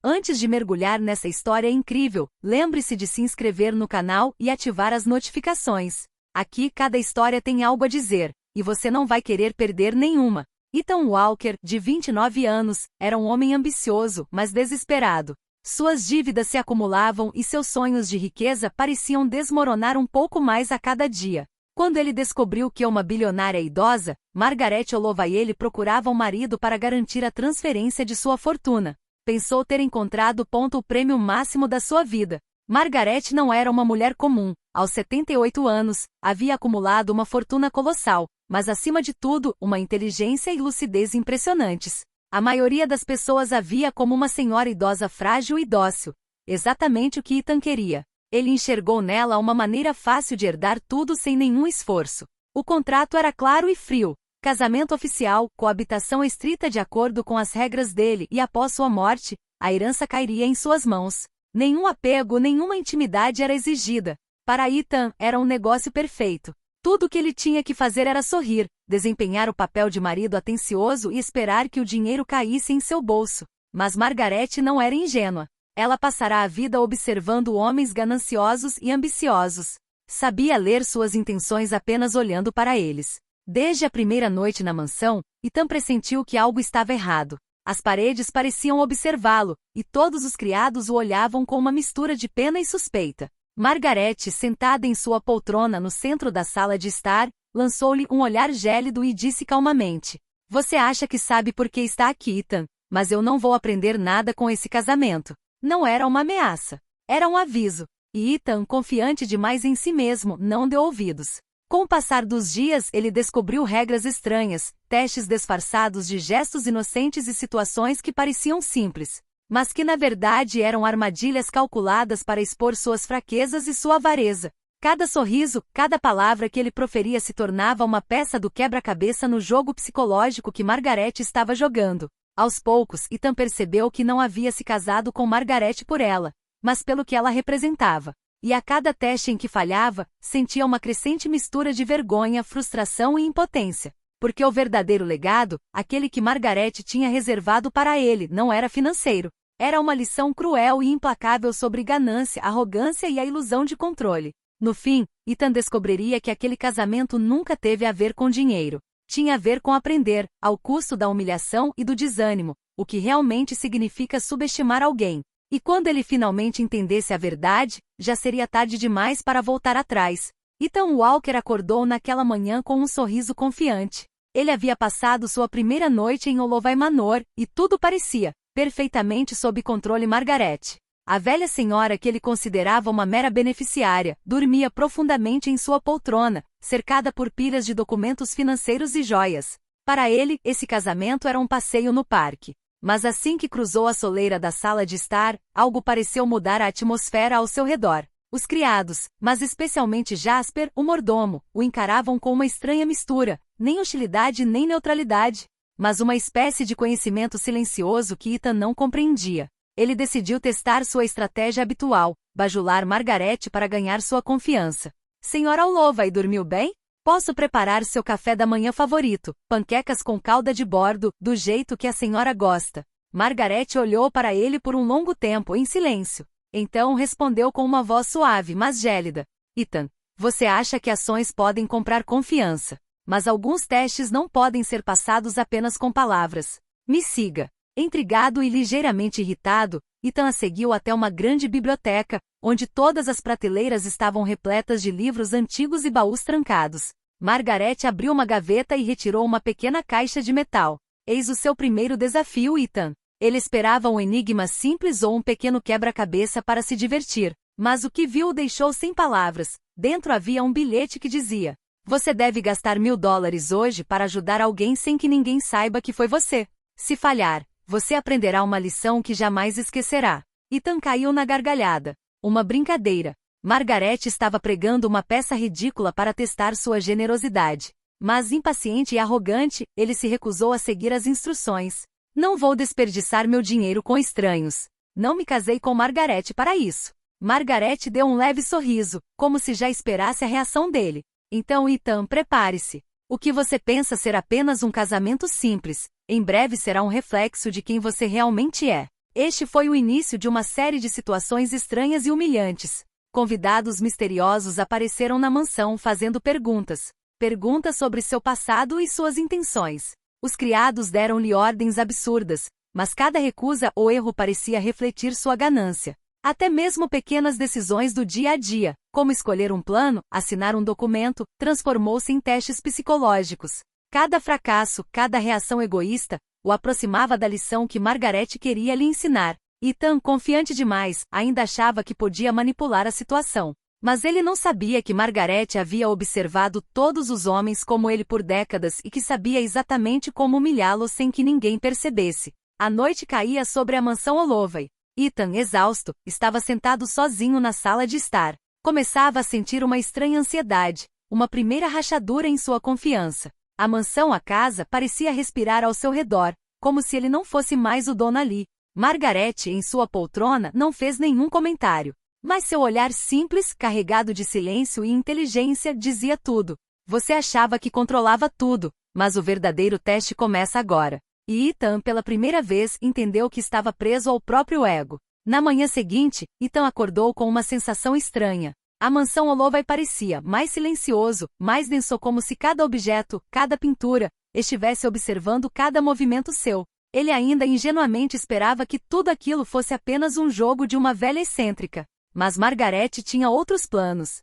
Antes de mergulhar nessa história incrível, lembre-se de se inscrever no canal e ativar as notificações. Aqui cada história tem algo a dizer, e você não vai querer perder nenhuma. Ethan Walker, de 29 anos, era um homem ambicioso, mas desesperado. Suas dívidas se acumulavam e seus sonhos de riqueza pareciam desmoronar um pouco mais a cada dia. Quando ele descobriu que uma bilionária idosa, Margaret Olovayele, procurava um marido para garantir a transferência de sua fortuna, pensou ter encontrado o prêmio máximo da sua vida. Margaret não era uma mulher comum. Aos 78 anos, havia acumulado uma fortuna colossal, mas acima de tudo, uma inteligência e lucidez impressionantes. A maioria das pessoas a via como uma senhora idosa frágil e dócil. Exatamente o que Ethan queria. Ele enxergou nela uma maneira fácil de herdar tudo sem nenhum esforço. O contrato era claro e frio. Casamento oficial, coabitação estrita de acordo com as regras dele e após sua morte, a herança cairia em suas mãos. Nenhum apego, nenhuma intimidade era exigida. Para Ethan, era um negócio perfeito. Tudo o que ele tinha que fazer era sorrir, desempenhar o papel de marido atencioso e esperar que o dinheiro caísse em seu bolso. Mas Margaret não era ingênua. Ela passará a vida observando homens gananciosos e ambiciosos. Sabia ler suas intenções apenas olhando para eles. Desde a primeira noite na mansão, Ethan pressentiu que algo estava errado. As paredes pareciam observá-lo, e todos os criados o olhavam com uma mistura de pena e suspeita. Margaret, sentada em sua poltrona no centro da sala de estar, lançou-lhe um olhar gélido e disse calmamente: "Você acha que sabe por que está aqui, Ethan, mas eu não vou aprender nada com esse casamento." Não era uma ameaça. Era um aviso. E Ethan, confiante demais em si mesmo, não deu ouvidos. Com o passar dos dias, ele descobriu regras estranhas, testes disfarçados de gestos inocentes e situações que pareciam simples, mas que na verdade eram armadilhas calculadas para expor suas fraquezas e sua avareza. Cada sorriso, cada palavra que ele proferia se tornava uma peça do quebra-cabeça no jogo psicológico que Margaret estava jogando. Aos poucos, Ethan percebeu que não havia se casado com Margaret por ela, mas pelo que ela representava. E a cada teste em que falhava, sentia uma crescente mistura de vergonha, frustração e impotência. Porque o verdadeiro legado, aquele que Margaret tinha reservado para ele, não era financeiro. Era uma lição cruel e implacável sobre ganância, arrogância e a ilusão de controle. No fim, Ethan descobriria que aquele casamento nunca teve a ver com dinheiro. Tinha a ver com aprender, ao custo da humilhação e do desânimo, o que realmente significa subestimar alguém. E quando ele finalmente entendesse a verdade, já seria tarde demais para voltar atrás. Ethan Walker acordou naquela manhã com um sorriso confiante. Ele havia passado sua primeira noite em Olovay Manor, e tudo parecia perfeitamente sob controle. Margaret, a velha senhora que ele considerava uma mera beneficiária, dormia profundamente em sua poltrona, cercada por pilhas de documentos financeiros e joias. Para ele, esse casamento era um passeio no parque. Mas assim que cruzou a soleira da sala de estar, algo pareceu mudar a atmosfera ao seu redor. Os criados, mas especialmente Jasper, o mordomo, o encaravam com uma estranha mistura, nem hostilidade nem neutralidade, mas uma espécie de conhecimento silencioso que Ethan não compreendia. Ele decidiu testar sua estratégia habitual, bajular Margaret para ganhar sua confiança. "Senhora Olovay, dormiu bem? Posso preparar seu café da manhã favorito, panquecas com calda de bordo, do jeito que a senhora gosta." Margaret olhou para ele por um longo tempo, em silêncio. Então respondeu com uma voz suave, mas gélida: "Ethan, você acha que ações podem comprar confiança, mas alguns testes não podem ser passados apenas com palavras. Me siga." Intrigado e ligeiramente irritado, Ethan a seguiu até uma grande biblioteca, onde todas as prateleiras estavam repletas de livros antigos e baús trancados. Margaret abriu uma gaveta e retirou uma pequena caixa de metal. "Eis o seu primeiro desafio, Ethan." Ele esperava um enigma simples ou um pequeno quebra-cabeça para se divertir, mas o que viu o deixou sem palavras. Dentro havia um bilhete que dizia: "Você deve gastar $1000 hoje para ajudar alguém sem que ninguém saiba que foi você. Se falhar, você aprenderá uma lição que jamais esquecerá." Ethan caiu na gargalhada. Uma brincadeira. Margaret estava pregando uma peça ridícula para testar sua generosidade. Mas impaciente e arrogante, ele se recusou a seguir as instruções. "Não vou desperdiçar meu dinheiro com estranhos. Não me casei com Margaret para isso." Margaret deu um leve sorriso, como se já esperasse a reação dele. "Então, Ethan, prepare-se. O que você pensa ser apenas um casamento simples, em breve será um reflexo de quem você realmente é." Este foi o início de uma série de situações estranhas e humilhantes. Convidados misteriosos apareceram na mansão fazendo perguntas. Perguntas sobre seu passado e suas intenções. Os criados deram-lhe ordens absurdas, mas cada recusa ou erro parecia refletir sua ganância. Até mesmo pequenas decisões do dia a dia, como escolher um plano, assinar um documento, transformou-se em testes psicológicos. Cada fracasso, cada reação egoísta, o aproximava da lição que Margaret queria lhe ensinar. Ethan, confiante demais, ainda achava que podia manipular a situação. Mas ele não sabia que Margaret havia observado todos os homens como ele por décadas e que sabia exatamente como humilhá-los sem que ninguém percebesse. A noite caía sobre a mansão Holloway. Ethan, exausto, estava sentado sozinho na sala de estar. Começava a sentir uma estranha ansiedade, uma primeira rachadura em sua confiança. A mansão, a casa, parecia respirar ao seu redor, como se ele não fosse mais o dono ali. Margaret, em sua poltrona, não fez nenhum comentário. Mas seu olhar simples, carregado de silêncio e inteligência, dizia tudo. Você achava que controlava tudo, mas o verdadeiro teste começa agora. E Ethan, pela primeira vez, entendeu que estava preso ao próprio ego. Na manhã seguinte, Ethan acordou com uma sensação estranha. A mansão Holloway parecia mais silencioso, mais denso, como se cada objeto, cada pintura, estivesse observando cada movimento seu. Ele ainda ingenuamente esperava que tudo aquilo fosse apenas um jogo de uma velha excêntrica. Mas Margaret tinha outros planos.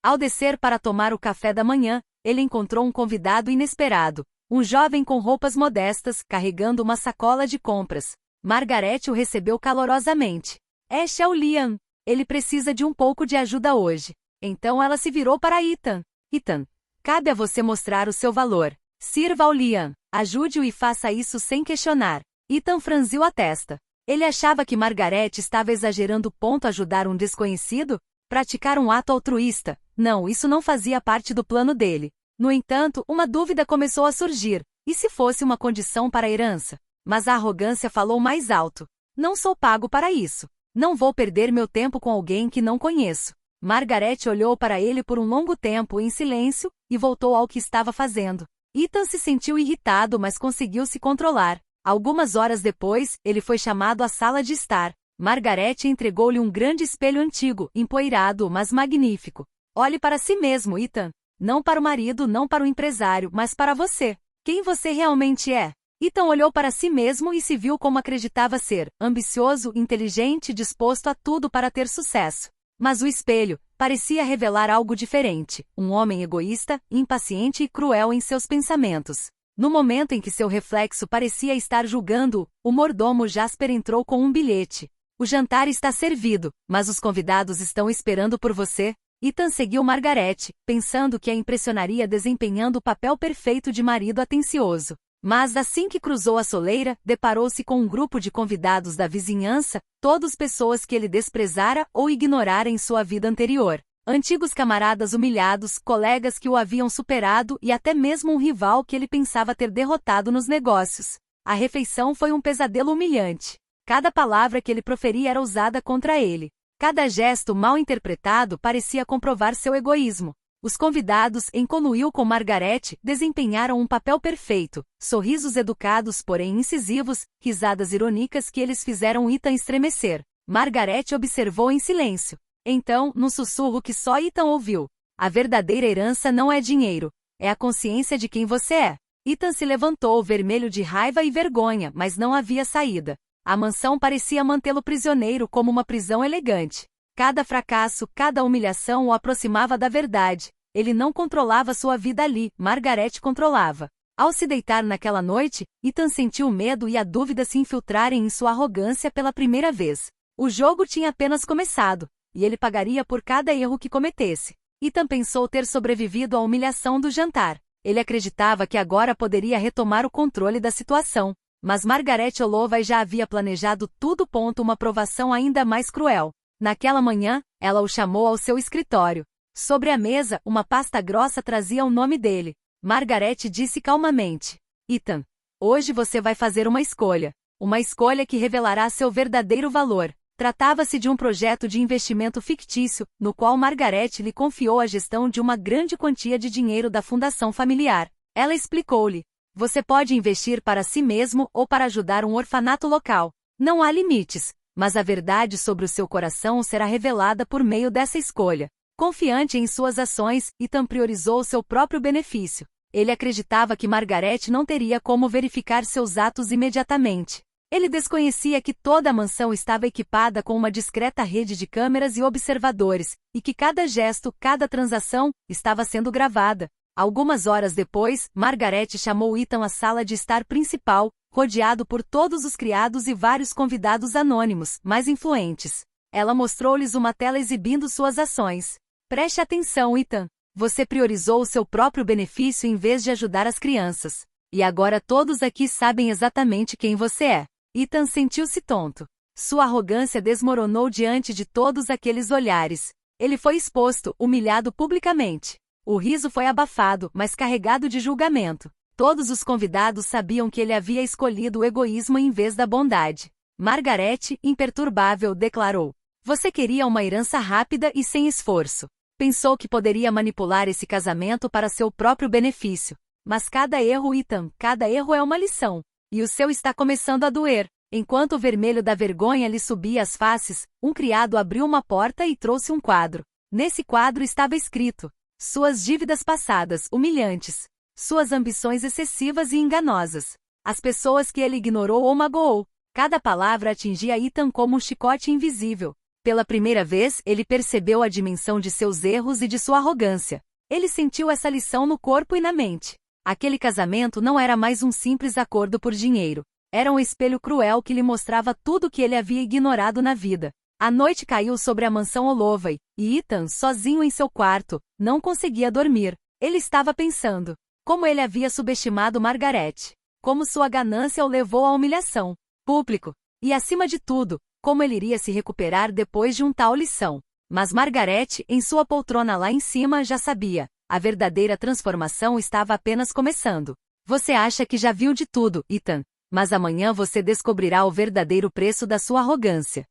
Ao descer para tomar o café da manhã, ele encontrou um convidado inesperado. Um jovem com roupas modestas, carregando uma sacola de compras. Margaret o recebeu calorosamente. Este é o Liam. Ele precisa de um pouco de ajuda hoje. Então ela se virou para Ethan. Ethan, cabe a você mostrar o seu valor. Sirva ao Liam. Ajude-o e faça isso sem questionar. Ethan franziu a testa. Ele achava que Margaret estava exagerando. Ajudar um desconhecido? Praticar um ato altruísta? Não, isso não fazia parte do plano dele. No entanto, uma dúvida começou a surgir. E se fosse uma condição para a herança? Mas a arrogância falou mais alto. Não sou pago para isso. Não vou perder meu tempo com alguém que não conheço. Margaret olhou para ele por um longo tempo em silêncio, e voltou ao que estava fazendo. Ethan se sentiu irritado, mas conseguiu se controlar. Algumas horas depois, ele foi chamado à sala de estar. Margaret entregou-lhe um grande espelho antigo, empoeirado, mas magnífico. Olhe para si mesmo, Ethan. Não para o marido, não para o empresário, mas para você. Quem você realmente é? Ethan olhou para si mesmo e se viu como acreditava ser, ambicioso, inteligente, disposto a tudo para ter sucesso. Mas o espelho parecia revelar algo diferente, um homem egoísta, impaciente e cruel em seus pensamentos. No momento em que seu reflexo parecia estar julgando-o, o mordomo Jasper entrou com um bilhete. O jantar está servido, mas os convidados estão esperando por você. Ethan seguiu Margaret, pensando que a impressionaria desempenhando o papel perfeito de marido atencioso. Mas assim que cruzou a soleira, deparou-se com um grupo de convidados da vizinhança, todos pessoas que ele desprezara ou ignorara em sua vida anterior. Antigos camaradas humilhados, colegas que o haviam superado e até mesmo um rival que ele pensava ter derrotado nos negócios. A refeição foi um pesadelo humilhante. Cada palavra que ele proferia era usada contra ele. Cada gesto mal interpretado parecia comprovar seu egoísmo. Os convidados, em conluio com Margaret, desempenharam um papel perfeito. Sorrisos educados, porém incisivos, risadas irônicas que eles fizeram Ethan estremecer. Margaret observou em silêncio. Então, num sussurro que só Ethan ouviu: a verdadeira herança não é dinheiro. É a consciência de quem você é. Ethan se levantou, vermelho de raiva e vergonha, mas não havia saída. A mansão parecia mantê-lo prisioneiro como uma prisão elegante. Cada fracasso, cada humilhação o aproximava da verdade. Ele não controlava sua vida ali, Margaret controlava. Ao se deitar naquela noite, Ethan sentiu o medo e a dúvida se infiltrarem em sua arrogância pela primeira vez. O jogo tinha apenas começado, e ele pagaria por cada erro que cometesse. Ethan pensou ter sobrevivido à humilhação do jantar. Ele acreditava que agora poderia retomar o controle da situação. Mas Margaret Holloway já havia planejado tudo. Uma provação ainda mais cruel. Naquela manhã, ela o chamou ao seu escritório. Sobre a mesa, uma pasta grossa trazia o nome dele. Margaret disse calmamente: Ethan, hoje você vai fazer uma escolha. Uma escolha que revelará seu verdadeiro valor. Tratava-se de um projeto de investimento fictício, no qual Margaret lhe confiou a gestão de uma grande quantia de dinheiro da fundação familiar. Ela explicou-lhe: você pode investir para si mesmo ou para ajudar um orfanato local. Não há limites, mas a verdade sobre o seu coração será revelada por meio dessa escolha. Confiante em suas ações, Ethan priorizou seu próprio benefício. Ele acreditava que Margaret não teria como verificar seus atos imediatamente. Ele desconhecia que toda a mansão estava equipada com uma discreta rede de câmeras e observadores, e que cada gesto, cada transação, estava sendo gravada. Algumas horas depois, Margaret chamou Ethan à sala de estar principal, rodeado por todos os criados e vários convidados anônimos, mais influentes. Ela mostrou-lhes uma tela exibindo suas ações. Preste atenção, Ethan. Você priorizou o seu próprio benefício em vez de ajudar as crianças. E agora todos aqui sabem exatamente quem você é. Ethan sentiu-se tonto. Sua arrogância desmoronou diante de todos aqueles olhares. Ele foi exposto, humilhado publicamente. O riso foi abafado, mas carregado de julgamento. Todos os convidados sabiam que ele havia escolhido o egoísmo em vez da bondade. Margaret, imperturbável, declarou: "Você queria uma herança rápida e sem esforço. Pensou que poderia manipular esse casamento para seu próprio benefício. Mas cada erro, Ethan, cada erro é uma lição. E o seu está começando a doer." Enquanto o vermelho da vergonha lhe subia às faces, um criado abriu uma porta e trouxe um quadro. Nesse quadro estava escrito: "Suas dívidas passadas, humilhantes. Suas ambições excessivas e enganosas. As pessoas que ele ignorou ou magoou." Cada palavra atingia Ethan como um chicote invisível. Pela primeira vez, ele percebeu a dimensão de seus erros e de sua arrogância. Ele sentiu essa lição no corpo e na mente. Aquele casamento não era mais um simples acordo por dinheiro. Era um espelho cruel que lhe mostrava tudo o que ele havia ignorado na vida. A noite caiu sobre a mansão Holloway, e Ethan, sozinho em seu quarto, não conseguia dormir. Ele estava pensando como ele havia subestimado Margaret, como sua ganância o levou à humilhação pública, e acima de tudo, como ele iria se recuperar depois de tal lição. Mas Margaret, em sua poltrona lá em cima, já sabia. A verdadeira transformação estava apenas começando. Você acha que já viu de tudo, Ethan, mas amanhã você descobrirá o verdadeiro preço da sua arrogância.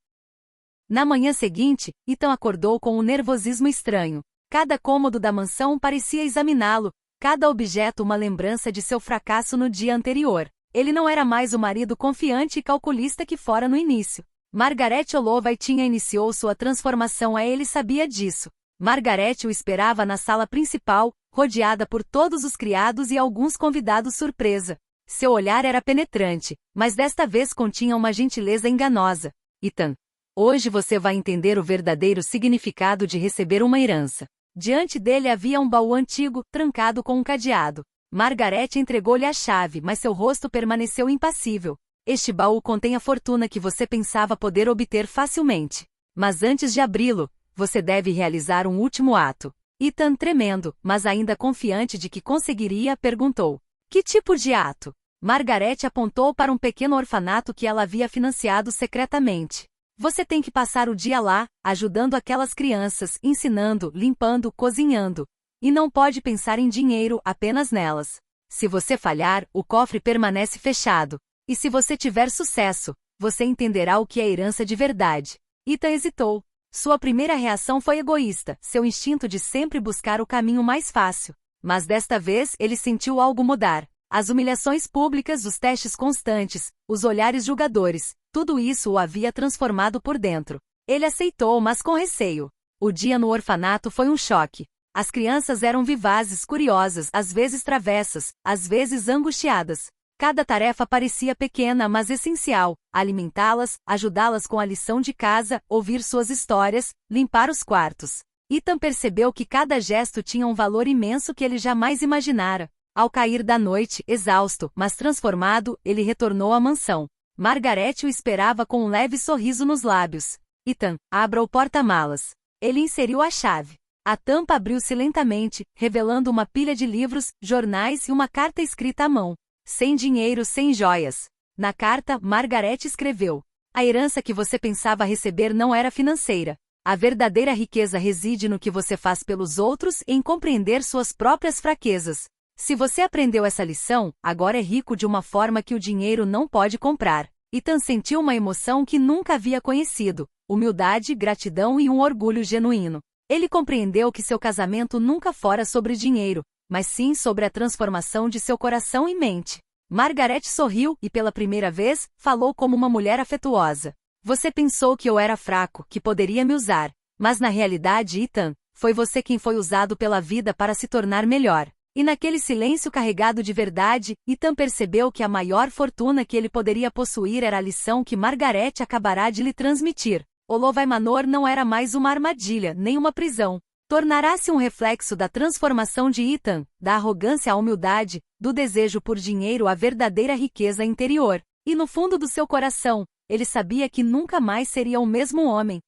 Na manhã seguinte, Ethan acordou com um nervosismo estranho. Cada cômodo da mansão parecia examiná-lo, cada objeto uma lembrança de seu fracasso no dia anterior. Ele não era mais o marido confiante e calculista que fora no início. Margaret Holloway iniciou sua transformação, ele sabia disso. Margaret o esperava na sala principal, rodeada por todos os criados e alguns convidados surpresa. Seu olhar era penetrante, mas desta vez continha uma gentileza enganosa. "Ethan, hoje você vai entender o verdadeiro significado de receber uma herança." Diante dele havia um baú antigo, trancado com um cadeado. Margaret entregou-lhe a chave, mas seu rosto permaneceu impassível. "Este baú contém a fortuna que você pensava poder obter facilmente. Mas antes de abri-lo, você deve realizar um último ato." Ethan, tremendo, mas ainda confiante de que conseguiria, perguntou: "Que tipo de ato?" Margaret apontou para um pequeno orfanato que ela havia financiado secretamente. "Você tem que passar o dia lá, ajudando aquelas crianças, ensinando, limpando, cozinhando. E não pode pensar em dinheiro, apenas nelas. Se você falhar, o cofre permanece fechado. E se você tiver sucesso, você entenderá o que é herança de verdade." Ethan hesitou. Sua primeira reação foi egoísta, seu instinto de sempre buscar o caminho mais fácil. Mas desta vez ele sentiu algo mudar. As humilhações públicas, os testes constantes, os olhares julgadores, tudo isso o havia transformado por dentro. Ele aceitou, mas com receio. O dia no orfanato foi um choque. As crianças eram vivazes, curiosas, às vezes travessas, às vezes angustiadas. Cada tarefa parecia pequena, mas essencial: alimentá-las, ajudá-las com a lição de casa, ouvir suas histórias, limpar os quartos. Ethan percebeu que cada gesto tinha um valor imenso que ele jamais imaginara. Ao cair da noite, exausto, mas transformado, ele retornou à mansão. Margaret o esperava com um leve sorriso nos lábios. "Ethan, abra o porta-malas." Ele inseriu a chave. A tampa abriu-se lentamente, revelando uma pilha de livros, jornais e uma carta escrita à mão. "Sem dinheiro, sem joias." Na carta, Margaret escreveu: "A herança que você pensava receber não era financeira. A verdadeira riqueza reside no que você faz pelos outros e em compreender suas próprias fraquezas. Se você aprendeu essa lição, agora é rico de uma forma que o dinheiro não pode comprar." Ethan sentiu uma emoção que nunca havia conhecido: humildade, gratidão e um orgulho genuíno. Ele compreendeu que seu casamento nunca fora sobre dinheiro, mas sim sobre a transformação de seu coração e mente. Margaret sorriu e pela primeira vez, falou como uma mulher afetuosa. Você pensou que eu era fraco, que poderia me usar. Mas na realidade, Ethan, foi você quem foi usado pela vida para se tornar melhor. E naquele silêncio carregado de verdade, Ethan percebeu que a maior fortuna que ele poderia possuir era a lição que Margaret acabará de lhe transmitir. Olovai Manor não era mais uma armadilha, nem uma prisão. Tornará-se um reflexo da transformação de Ethan, da arrogância à humildade, do desejo por dinheiro à verdadeira riqueza interior. E no fundo do seu coração, ele sabia que nunca mais seria o mesmo homem.